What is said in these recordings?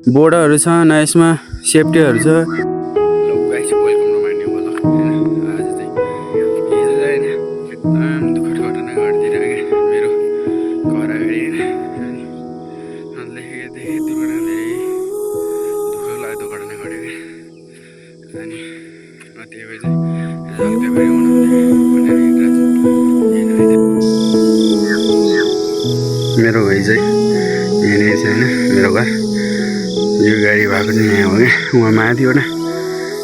बोर्डहरू छ न, यसमा सेफ्टीहरू छ। वेलकम रमाइने होला आज चाहिँ हिजो चाहिँ एकदम दुःखद घटना घटिदिइरहेको मेरो घर अगाडि होइन। अनि अहिलेदेखि दुर्घटना धेरै दुःख लाग्दो घटना घटेको। अनि त्यही भएर चाहिँ जलपाइगुडी भनेर मेरो भाइ चाहिँ यहाँनिर छ होइन मेरो घर। यो गाडी भएको चाहिँ यहाँ हो क्या, उहाँ माथिबाट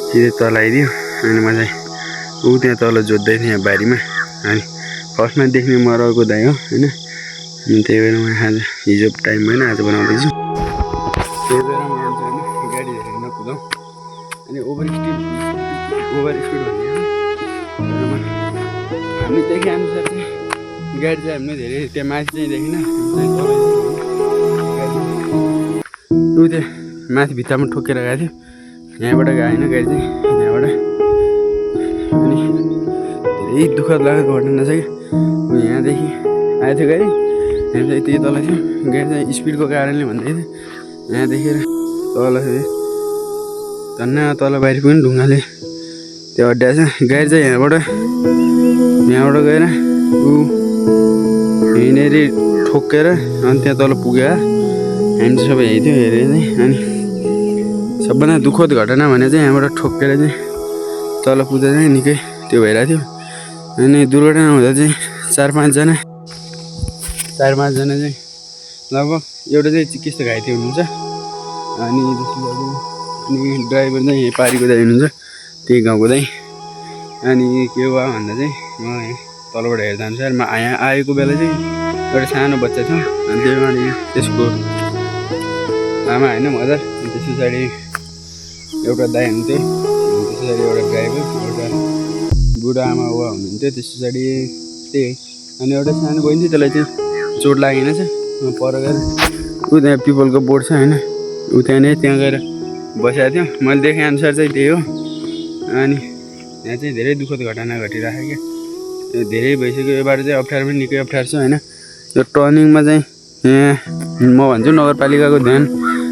सिधै तल आइदियो। अनि म चाहिँ ऊ त्यहाँ तल जोत्दै थिएँ यहाँ बारीमा। अनि फर्स्टमा देख्ने म अर्को दाइ हो होइन। अनि त्यही भएर म आज हिजो टाइम होइन आज बनाउँदैछु। त्यही भएर म आउँछु होइन गाडी हेरेर नकुदाउँ। अनि ओभर स्पिड भन्ने हामी देखे अनुसार चाहिँ गाडी चाहिँ हामीले धेरै त्यहाँ माथि चाहिँ देखिन। ऊ त्यो माथि भित्तामा ठोकेर गएको थियो, यहाँबाट गएन गाडी चाहिँ यहाँबाट। अनि धेरै दुःखद लागेको घटना छ कि यहाँदेखि आएको थियो गाडी, यहाँ चाहिँ त्यही तल थियो। गाडी चाहिँ स्पिडको कारणले भन्दै थियो यहाँ देखेर तल थियो धन्न तल बाहिर पनि ढुङ्गाले त्यो अड्ड्याएछ। गाडी चाहिँ यहाँबाट गएर ऊ यहीँनिर ठोकेर अनि त्यहाँ तल पुग्यो। हामी चाहिँ सबै यही थियो हेरेर चाहिँ। अनि सबभन्दा दुःखद घटना भने चाहिँ यहाँबाट ठोकेर चाहिँ तल पुग्दा चाहिँ निकै त्यो भइरहेको थियो। अनि दुर्घटना हुँदा चाहिँ चार पाँचजना चाहिँ लगभग एउटा चाहिँ चिकित्सक घाइते हुनुहुन्छ। अनि ड्राइभर चाहिँ यहीँ पारीको दाइ हुनुहुन्छ, त्यही गाउँको दाइ। अनि के भयो भन्दा चाहिँ म तलबाट हेर्दा अनुसार म यहाँ आएको बेला चाहिँ एउटा सानो बच्चा थियो। अनि त्यसको आमा होइन मदर, त्यस पछाडि एउटा दाइ हुन्थ्यो, त्यस पछाडि एउटा ड्राइभर, एउटा बुढा आमा बुवा हुनुहुन्थ्यो, त्यस पछाडि त्यही। अनि एउटा सानो बहिनी थियो, त्यसलाई चाहिँ चोट लागेन छ पर गएर ऊ त्यहाँ पिपलको बोर्ड छ होइन, ऊ त्यहाँ गएर बसेको थियो। मैले देखेँ अनुसार चाहिँ त्यही हो। अनि यहाँ चाहिँ धेरै दुःखद घटना घटिरहेको क्या, यो धेरै भइसक्यो। यो बाटो चाहिँ अप्ठ्यारो पनि निकै अप्ठ्यारो छ होइन। यो टर्निङमा चाहिँ यहाँ म भन्छु नगरपालिकाको ध्यान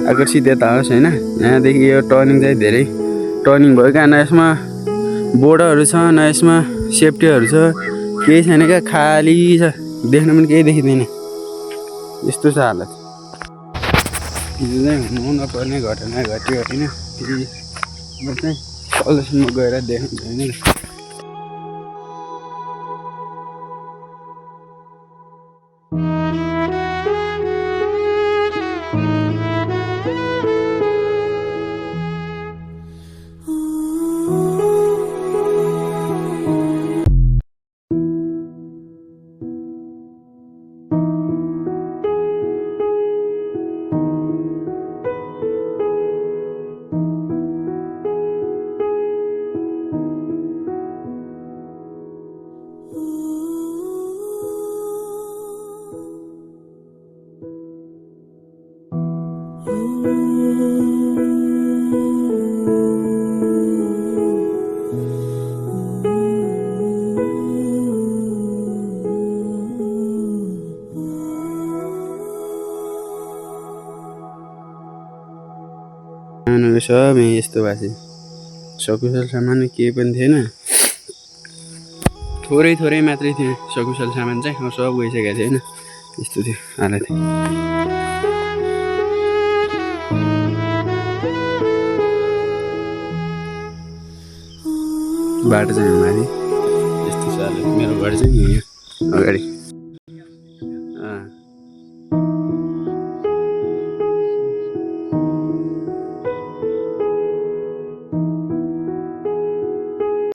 आकर्षित यता होस् होइन। यहाँदेखि यो टर्निङ चाहिँ धेरै टर्निङ भयो क्या, न यसमा बोर्डहरू छ न यसमा सेफ्टीहरू छ, केही छैन क्या, खाली छ, देख्न पनि केही देखिँदैन, यस्तो छ हालत। हिजो चाहिँ हुनु नपर्ने घटना घट्यो होइन। म चाहिँ तलसम्म गएर देखाउँछु होइन। सब यस्तो भएको थियो, सकुशल सामान केही पनि थिएन, थोरै मात्रै थियो सकुशल सामान चाहिँ, सब गइसकेको थियो होइन। यस्तो थियो हालत। बाटो चाहिँ माथि यस्तो छ हालत। मेरो घर चाहिँ यहीँ अगाडि।